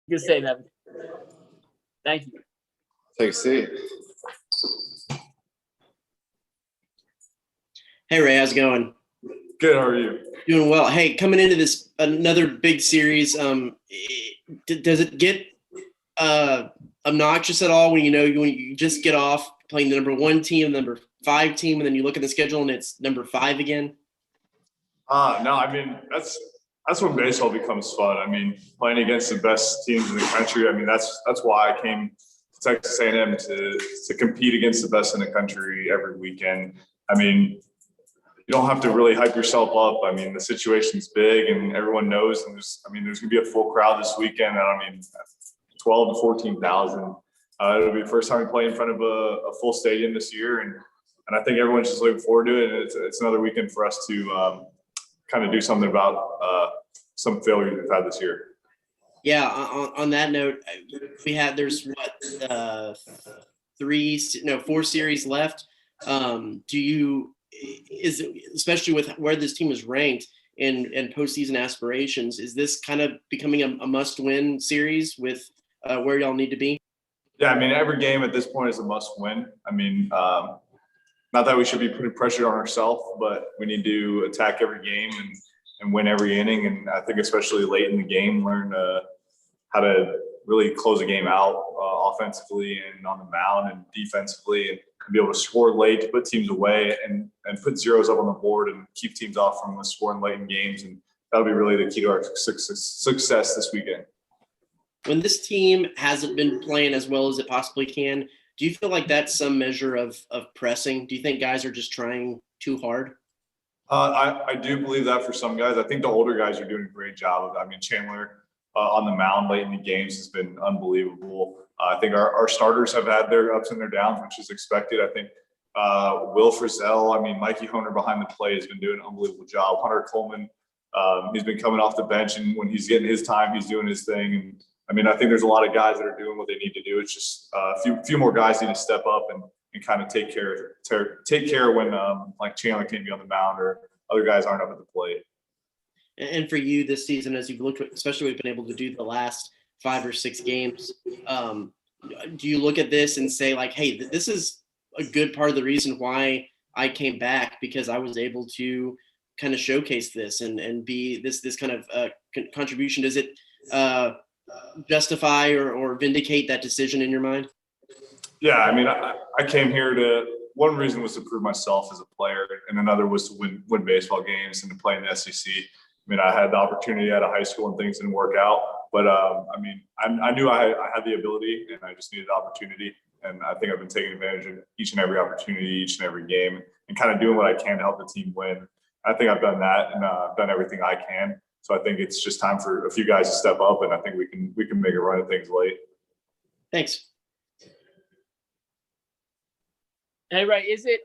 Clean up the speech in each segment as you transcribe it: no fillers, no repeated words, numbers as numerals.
Good save, Evan. Thank you. Take a seat. Hey, Ray, how's it going? Good. How are you? Doing well. Hey, coming into this another big series, does it get obnoxious at all when you just get off playing the number 1 team, the number 5 team, and then you look at the schedule and it's number 5 again? No, I mean that's when baseball becomes fun. I mean, playing against the best teams in the country. I mean, that's why I came to Texas A&M to compete against the best in the country every weekend. I mean, you don't have to really hype yourself up. I mean, the situation's big and everyone knows. And there's going to be a full crowd this weekend. And I mean, 12 to 14,000. It'll be the first time we play in front of a full stadium this year. And I think everyone's just looking forward to it. And it's another weekend for us to kind of do something about some failures we've had this year. Yeah. On that note, there's 4 series left. Especially with where this team is ranked and postseason aspirations, is this kind of becoming a must-win series with where y'all need to be? Yeah, I mean, every game at this point is a must-win. I mean, not that we should be putting pressure on ourselves, but we need to attack every game and win every inning. And I think especially late in the game, learn how to really close a game out offensively and on the mound and defensively, and be able to score late to put teams away and put zeros up on the board and keep teams off from scoring late in games. And that'll be really the key to our success this weekend. When this team hasn't been playing as well as it possibly can, do you feel like that's some measure of pressing? Do you think guys are just trying too hard? I do believe that for some guys. I think the older guys are doing a great job of it. I mean, Chandler on the mound late in the games has been unbelievable. I think our starters have had their ups and their downs, which is expected. I think Will Frizzell, I mean, Mikey Honer behind the plate has been doing an unbelievable job. Hunter Coleman, he's been coming off the bench, and when he's getting his time, he's doing his thing. And I mean, I think there's a lot of guys that are doing what they need to do. It's just a few more guys need to step up and kind of take care when like Chandler can't be on the mound or other guys aren't up at the plate. And for you this season, as you've looked, especially we've been able to do the last 5 or 6 games, do you look at this and say like, hey, this is a good part of the reason why I came back, because I was able to kind of showcase this and be this kind of contribution? Does it justify or vindicate that decision in your mind? Yeah, I mean, I came here one reason was to prove myself as a player, and another was to win baseball games and to play in the SEC. I mean, I had the opportunity out of high school and things didn't work out, but I mean, I knew I had the ability and I just needed the opportunity. And I think I've been taking advantage of each and every opportunity, each and every game, and kind of doing what I can to help the team win. I think I've done that, and I've done everything I can. So I think it's just time for a few guys to step up, and I think we can make a run at things late. Thanks. Hey, Ray, I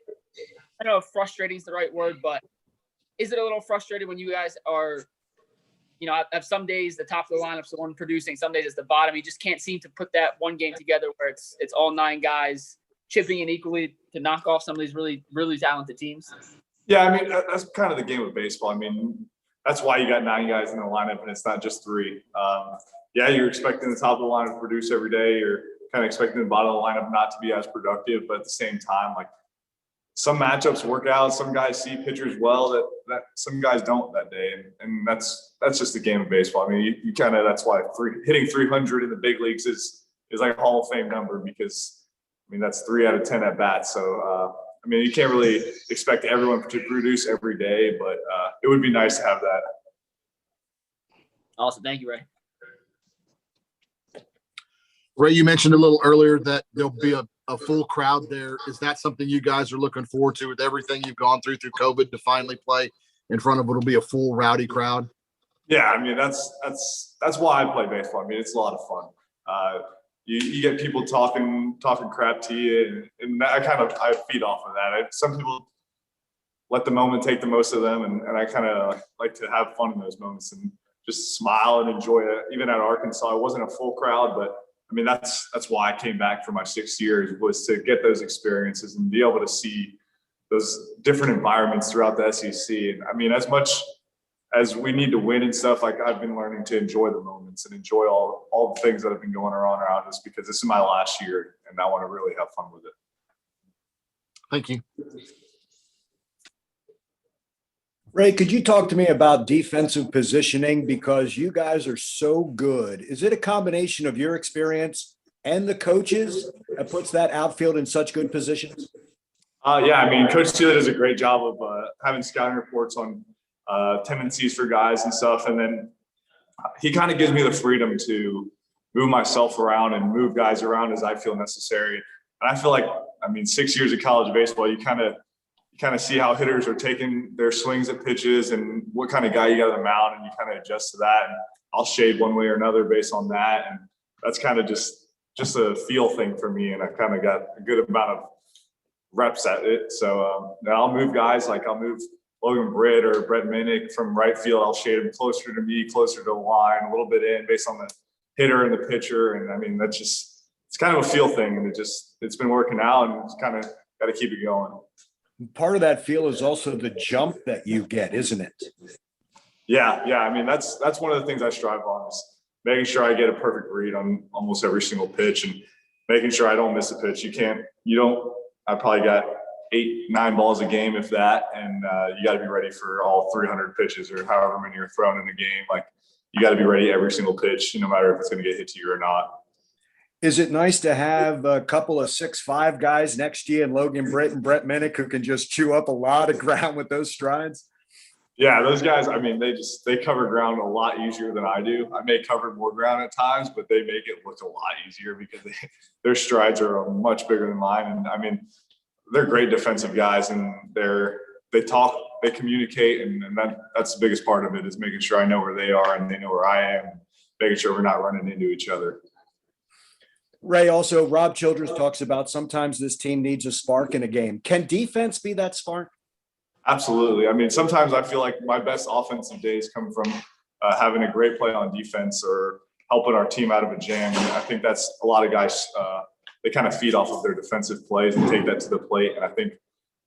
don't know if frustrating is the right word, but is it a little frustrated when you guys are, have some days the top of the lineup's the one producing, some days it's the bottom. You just can't seem to put that one game together where it's all 9 guys chipping in equally to knock off some of these really, really talented teams? Yeah, I mean, that's kind of the game of baseball. I mean, that's why you got 9 guys in the lineup and it's not just 3. Yeah, you're expecting the top of the lineup to produce every day. You're kind of expecting the bottom of the lineup not to be as productive, but at the same time, like, some matchups work out. Some guys see pitchers well that some guys don't that day, and that's just the game of baseball. I mean, you kind of, that's why hitting 300 in the big leagues is like a Hall of Fame number, because I mean that's 3 out of 10 at bats. So I mean, you can't really expect everyone to produce every day, but it would be nice to have that. Awesome, thank you, Ray. Ray, you mentioned a little earlier that there'll be a full crowd there. Is that something you guys are looking forward to with everything you've gone through COVID to finally play in front of what'll be a full rowdy crowd? Yeah, I mean, that's why I play baseball. I mean, it's a lot of fun. You get people talking crap to you, and I feed off of that. Some people let the moment take the most of them, and I kind of like to have fun in those moments and just smile and enjoy it. Even at Arkansas, it wasn't a full crowd, but I mean, that's why I came back for my 6 years, was to get those experiences and be able to see those different environments throughout the SEC. And I mean, as much as we need to win and stuff, like I've been learning to enjoy the moments and enjoy all the things that have been going around us, because this is my last year and I want to really have fun with it. Thank you. Ray, could you talk to me about defensive positioning, because you guys are so good? Is it a combination of your experience and the coaches that puts that outfield in such good positions? Yeah, I mean, Coach Steele does a great job of having scouting reports on tendencies for guys and stuff. And then he kind of gives me the freedom to move myself around and move guys around as I feel necessary. And I feel like, I mean, 6 years of college baseball, you kind of see how hitters are taking their swings at pitches and what kind of guy you got on the mound, and you kind of adjust to that. And I'll shade one way or another based on that. And that's kind of just a feel thing for me. And I kind of got a good amount of reps at it. So I'll move guys, like I'll move Logan Britt or Brett Minnick from right field. I'll shade him closer to me, closer to the line, a little bit in based on the hitter and the pitcher. And I mean, it's kind of a feel thing, and it's been working out, and it's kind of got to keep it going. Part of that feel is also the jump that you get, isn't it? Yeah. I mean, that's one of the things I strive on, is making sure I get a perfect read on almost every single pitch and making sure I don't miss a pitch. I probably got 8-9 balls a game, if that. And you got to be ready for all 300 pitches or however many are thrown in the game. Like, you got to be ready every single pitch, no matter if it's going to get hit to you or not. Is it nice to have a couple of 6'5" guys next to you, and Logan Britt and Brett Minnick, who can just chew up a lot of ground with those strides? Yeah, those guys, I mean, they cover ground a lot easier than I do. I may cover more ground at times, but they make it look a lot easier because their strides are much bigger than mine. And I mean, they're great defensive guys, and they talk, they communicate, and that's the biggest part of it, is making sure I know where they are and they know where I am, making sure we're not running into each other. Ray, also, Rob Childress talks about sometimes this team needs a spark in a game. Can defense be that spark? Absolutely. I mean, sometimes I feel like my best offensive days come from having a great play on defense or helping our team out of a jam. And I think that's a lot of guys, they kind of feed off of their defensive plays and take that to the plate. And I think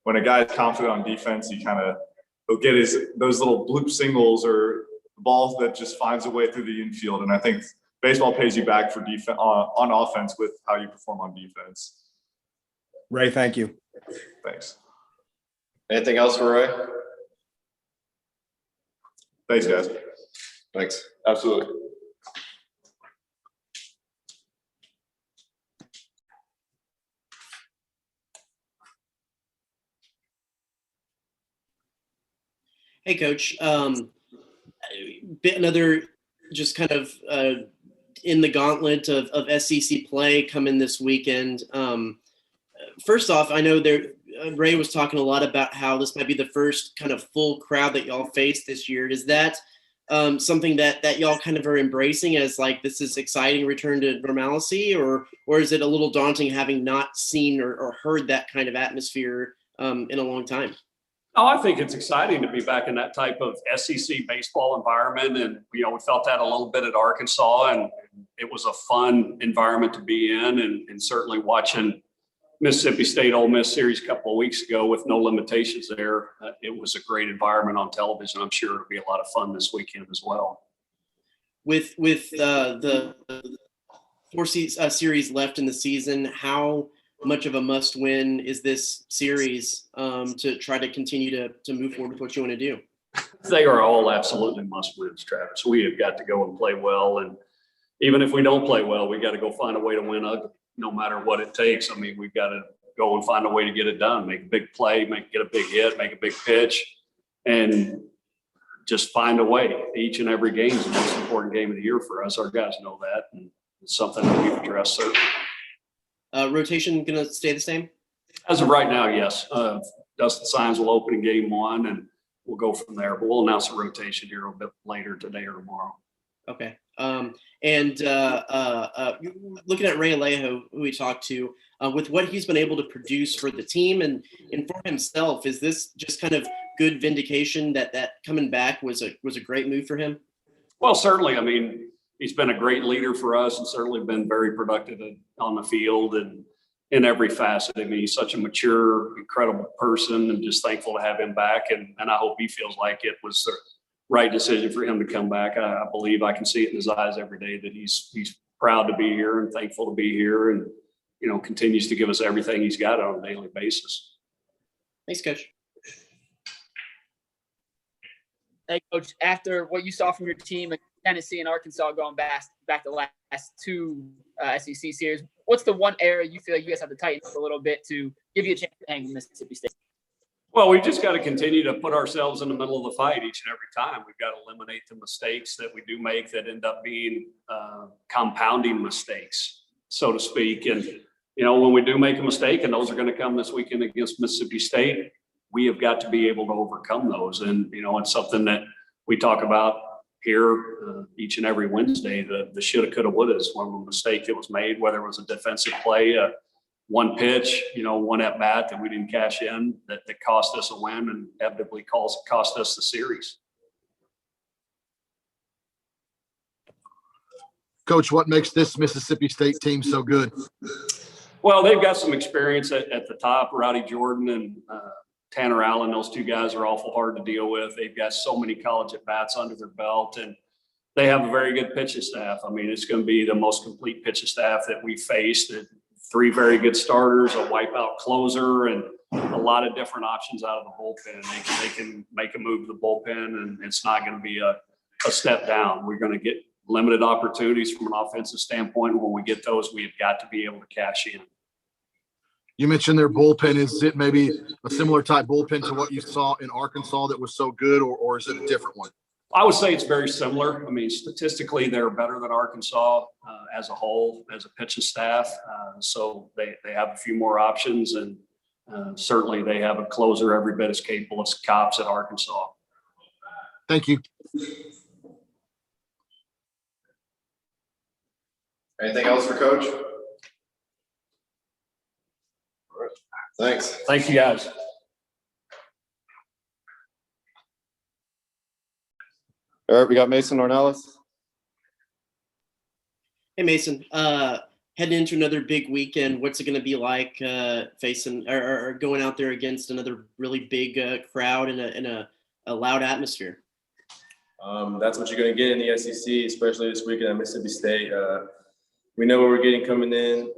when a guy is confident on defense, he'll get those little bloop singles or balls that just finds a way through the infield. And I think baseball pays you back for defense on offense with how you perform on defense. Ray, thank you. Thanks. Anything else for Ray? Thanks, guys. Thanks. Absolutely. Hey, Coach. Another just kind of in the gauntlet of SEC play coming this weekend. First off, I know Ray was talking a lot about how this might be the first kind of full crowd that y'all face this year. Is that something that y'all kind of are embracing as like this is exciting return to normalcy, or is it a little daunting having not seen or heard that kind of atmosphere in a long time? Oh, I think it's exciting to be back in that type of SEC baseball environment. And, we felt that a little bit at Arkansas, and it was a fun environment to be in. And certainly watching Mississippi State Ole Miss series a couple of weeks ago with no limitations there, it was a great environment on television. I'm sure it'll be a lot of fun this weekend as well. With the four series left in the season, how much of a must win is this series to try to continue to move forward with what you want to do? They are all absolutely must wins, Travis. We have got to go and play well. And even if we don't play well, we got to go find a way to win ugly, no matter what it takes. I mean, we've got to go and find a way to get it done, make a big play, get a big hit, make a big pitch, and just find a way. Each and every game is the most important game of the year for us. Our guys know that, and it's something that we've addressed, certainly. Rotation going to stay the same? As of right now, yes. Dustin Signs will open in game 1, and we'll go from there. But we'll announce a rotation here a bit later today or tomorrow. Okay. And looking at Ray Alejo, who we talked to, with what he's been able to produce for the team and for himself, is this just kind of good vindication that coming back was a great move for him? Well, certainly. I mean, he's been a great leader for us and certainly been very productive on the field and in every facet. I mean, he's such a mature, incredible person, and just thankful to have him back. And I hope he feels like it was right decision for him to come back. I believe I can see it in his eyes every day that he's proud to be here and thankful to be here, and continues to give us everything he's got on a daily basis. Thanks, Coach. Hey, Coach, after what you saw from your team in Tennessee and Arkansas going back the last two SEC series, what's the one area you feel like you guys have to tighten up a little bit to give you a chance to hang with Mississippi State? Well, we've just got to continue to put ourselves in the middle of the fight each and every time. We've got to eliminate the mistakes that we do make that end up being compounding mistakes, so to speak. And, when we do make a mistake, and those are going to come this weekend against Mississippi State, we have got to be able to overcome those. And, it's something that we talk about here each and every Wednesday, the shoulda, coulda, woulda is one mistake that was made, whether it was a defensive play, one pitch, one at bat that we didn't cash in that cost us a win and inevitably cost us the series. Coach, what makes this Mississippi State team so good? Well, they've got some experience at the top. Rowdy Jordan and Tanner Allen, those two guys are awful hard to deal with. They've got so many college at bats under their belt, and they have a very good pitching staff. I mean, it's going to be the most complete pitching staff that we faced. 3 very good starters, a wipeout closer, and a lot of different options out of the bullpen. They can make a move to the bullpen, and it's not going to be a step down. We're going to get limited opportunities from an offensive standpoint. And when we get those, we've got to be able to cash in. You mentioned their bullpen. Is it maybe a similar type bullpen to what you saw in Arkansas that was so good, or is it a different one? I would say it's very similar. I mean, statistically, they're better than Arkansas as a whole, as a pitching staff. So they have a few more options, and certainly they have a closer every bit as capable as Cops at Arkansas. Thank you. Anything else for Coach? All right. Thanks. Thank you, guys. All right, we got Mason Ornelas. Hey, Mason. Heading into another big weekend, what's it going to be like facing or going out there against another really big crowd in a loud atmosphere? That's what you're going to get in the SEC, especially this weekend at Mississippi State. We know what we're getting coming in,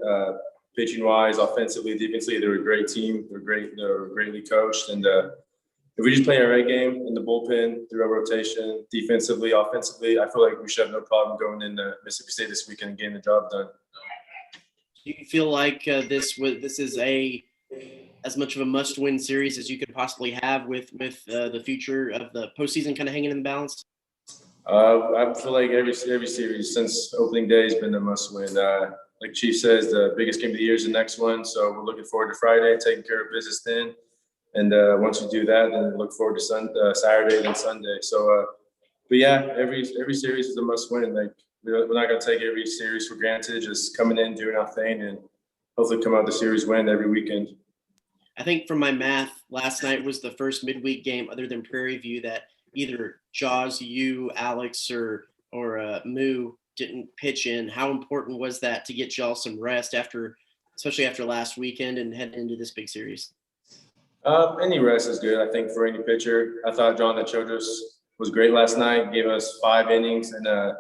pitching wise, offensively, defensively. They're a great team. They're great. They're greatly coached, and if we just play our right game in the bullpen through our rotation, defensively, offensively, I feel like we should have no problem going into Mississippi State this weekend and getting the job done. Do you feel like this is as much of a must-win series as you could possibly have with the future of the postseason kind of hanging in the balance? I feel like every series since opening day has been a must-win. Like Chief says, the biggest game of the year is the next one, so we're looking forward to Friday, taking care of business then. And once we do that, then look forward to Saturday and Sunday. So, but yeah, every series is a must-win. Like we're not going to take every series for granted. Just coming in, doing our thing, and hopefully come out the series win every weekend. I think from my math, last night was the first midweek game other than Prairie View that either Jaws, you, Alex, or Moo didn't pitch in. How important was that to get y'all some rest especially after last weekend and heading into this big series? Any rest is good, I think, for any pitcher. I thought Rob Childress was great last night. Gave us 5 innings, and I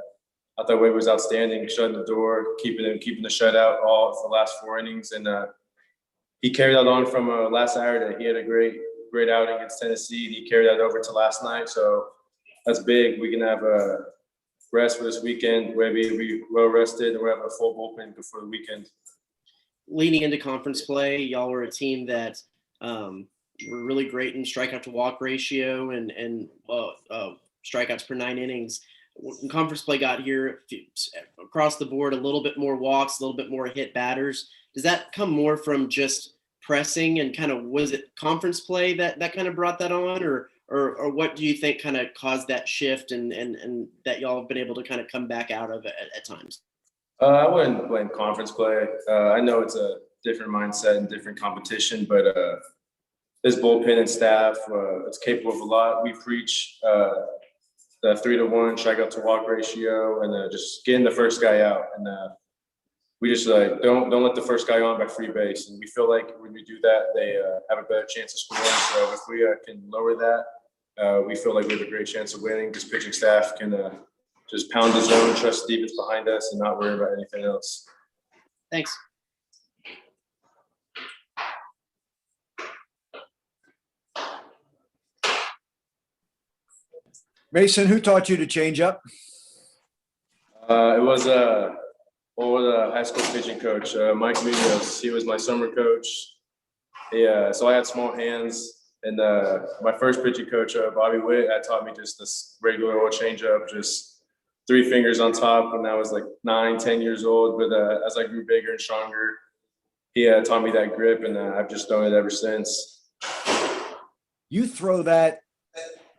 thought Wade was outstanding, shutting the door, keeping the shutout all for the last 4 innings, and he carried that on from last Saturday. He had a great outing against Tennessee, and he carried that over to last night. So that's big. We can have a rest for this weekend. We'll be well rested, and we'll have a full bullpen for the weekend. Leading into conference play, y'all were a team that were really great in strikeout to walk ratio and strikeouts per 9 innings. When conference play got here, across the board, a little bit more walks, a little bit more hit batters. Does that come more from just pressing and kind of, was it conference play that kind of brought that on, or what do you think kind of caused that shift and that y'all have been able to kind of come back out of at times? I wouldn't blame conference play. I know it's a different mindset and different competition, but this bullpen and staff, it's capable of a lot. We preach the 3-to-1 strikeout to walk ratio, and just getting the first guy out. And we just don't let the first guy on by free base. And we feel like when we do that, they have a better chance of scoring. So if we can lower that we feel like we have a great chance of winning. This pitching staff can just pound the zone, trust the defense behind us, and not worry about anything else. Thanks. Mason, who taught you to change up? It was the high school pitching coach, Mike Munoz. He was my summer coach. So I had small hands, and my first pitching coach, Bobby Witt, taught me just this regular old changeup, just 3 fingers on top when I was like 9, 10 years old. But as I grew bigger and stronger, he taught me that grip, and I've just done it ever since. You throw that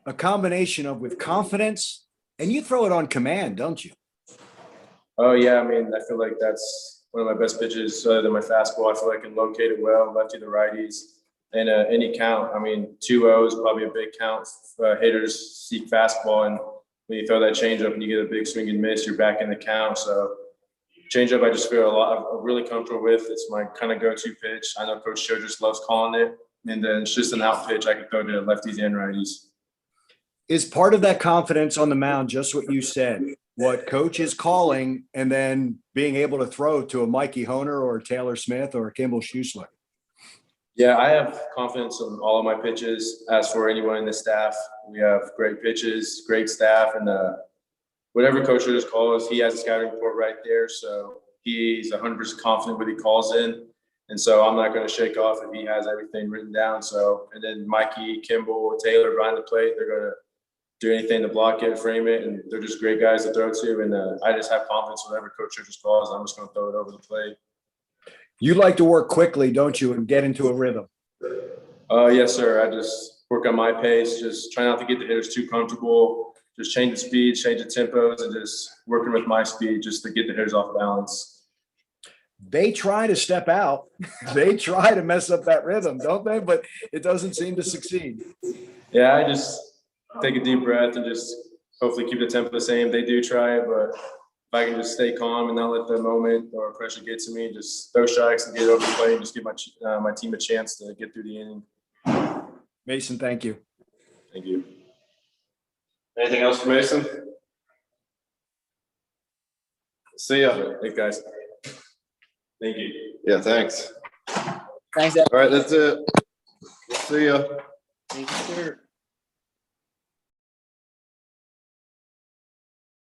a combination of with confidence, and you throw it on command, don't you? Oh, yeah. I mean, I feel like that's one of my best pitches other than my fastball. I feel like I can locate it well, lefty to righties, and any count. I mean, 2-0 is probably a big count. Hitters seek fastball, and when you throw that changeup and you get a big swing and miss, you're back in the count. So changeup, I just feel I'm really comfortable with. It's my kind of go-to pitch. I know Coach Childress loves calling it, and then it's just an out pitch I can throw to lefties and righties. Is part of that confidence on the mound just what you said, what coach is calling, and then being able to throw to a Mikey Honer or a Taylor Smith or a Kimball Schusler? Yeah, I have confidence in all of my pitches. As for anyone in the staff, we have great pitches, great staff, and whatever coach just calls, he has a scouting report right there. So he's 100% confident what he calls in. And so I'm not going to shake off if he has everything written down. So, and then Mikey, Kimball, Taylor behind the plate, they're going to do anything to block it, frame it, and they're just great guys to throw to. And I just have confidence whatever coach just calls, I'm just going to throw it over the plate. You like to work quickly, don't you, and get into a rhythm? Yes, sir. I just work on my pace, just try not to get the hitters too comfortable, just change the speed, change the tempos, and just working with my speed just to get the hitters off balance. They try to step out. They try to mess up that rhythm, don't they? But it doesn't seem to succeed. Yeah, I just take a deep breath and just hopefully keep the tempo the same. They do try it, but if I can just stay calm and not let the moment or pressure get to me, just throw strikes and get it over the plate and just give my team a chance to get through the inning. Mason, thank you. Thank you. Anything else for Mason? See ya. Thanks, guys. Thank you. Yeah, thanks. Thanks, Ed. All right, that's it. See ya. Thank you, sir.